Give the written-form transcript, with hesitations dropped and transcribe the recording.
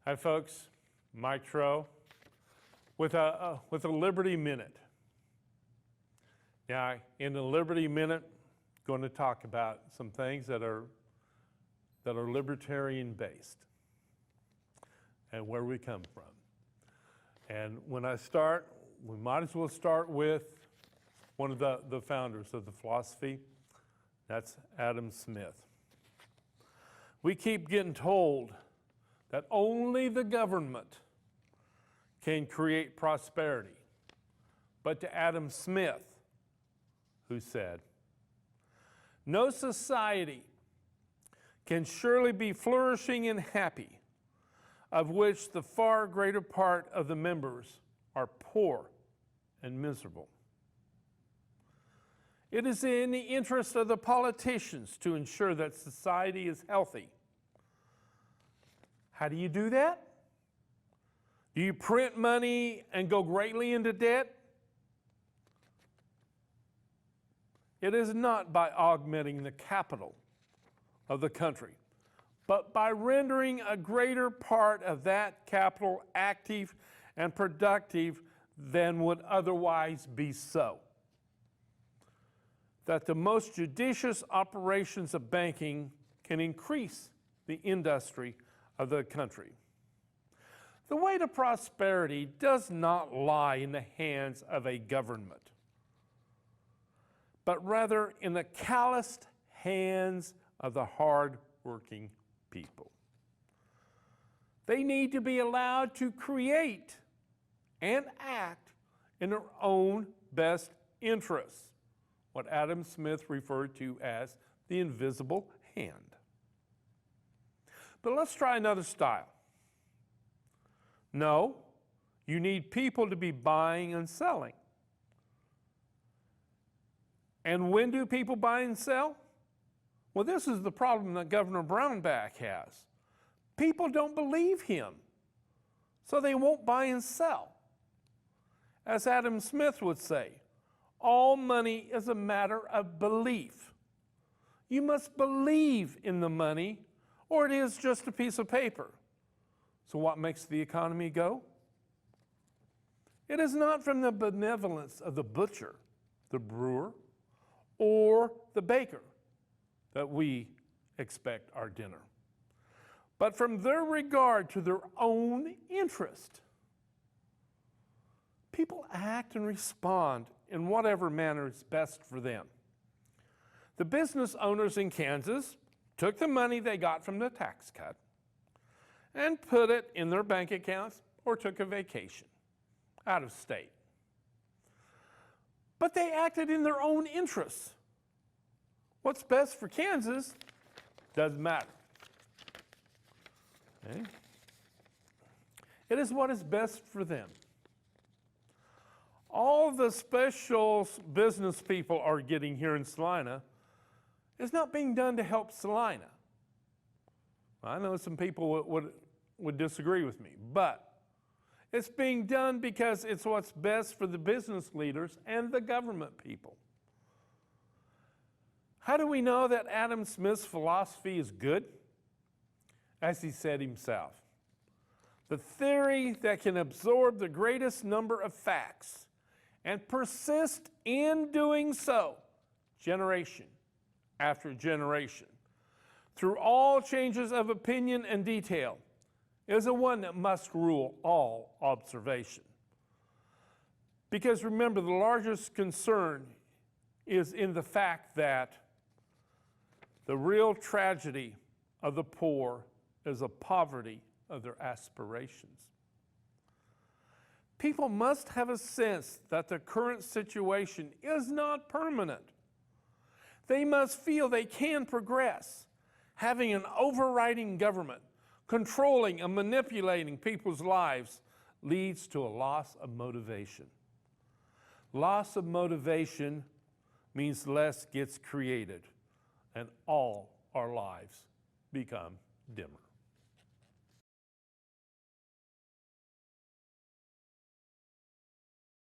Hi, folks. Mike Trow with a Liberty Minute. Now, in the Liberty Minute, I'm going to talk about some things that are libertarian based and where we come from. And when I start, we might as well start with one of the founders of the philosophy. That's Adam Smith. We keep getting told that only the government can create prosperity. But to Adam Smith, who said, "No society can surely be flourishing and happy, of which the far greater part of the members are poor and miserable. It is in the interest of the politicians to ensure that society is healthy." How do you do that? Do you print money and go greatly into debt? It is not by augmenting the capital of the country, but by rendering a greater part of that capital active and productive than would otherwise be so. That the most judicious operations of banking can increase the industry of the country. The way to prosperity does not lie in the hands of a government, but rather in the calloused hands of the hard-working people. They need to be allowed to create and act in their own best interests, what Adam Smith referred to as the invisible hand. But let's try another style. No, you need people to be buying and selling. And when do people buy and sell? Well, this is the problem that Governor Brownback has. People don't believe him, so they won't buy and sell. As Adam Smith would say, all money is a matter of belief. You must believe in the money, or it is just a piece of paper. So what makes the economy go? It is not from the benevolence of the butcher, the brewer, or the baker that we expect our dinner, but from their regard to their own interest. People act and respond in whatever manner is best for them. The business owners in Kansas took the money they got from the tax cut and put it in their bank accounts or took a vacation out of state. But they acted in their own interests. What's best for Kansas doesn't matter. Okay? It is what is best for them. All the special business people are getting here in Salina is not being done to help Salina. I know some people would disagree with me, but it's being done because it's what's best for the business leaders and the government people. How do we know that Adam Smith's philosophy is good? As he said himself, the theory that can absorb the greatest number of facts and persist in doing so, generation after generation, through all changes of opinion and detail, is the one that must rule all observation. Because remember, the largest concern is in the fact that the real tragedy of the poor is the poverty of their aspirations. People must have a sense that the current situation is not permanent. They must feel they can progress. Having an overriding government controlling and manipulating people's lives leads to a loss of motivation. Loss of motivation means less gets created, and all our lives become dimmer.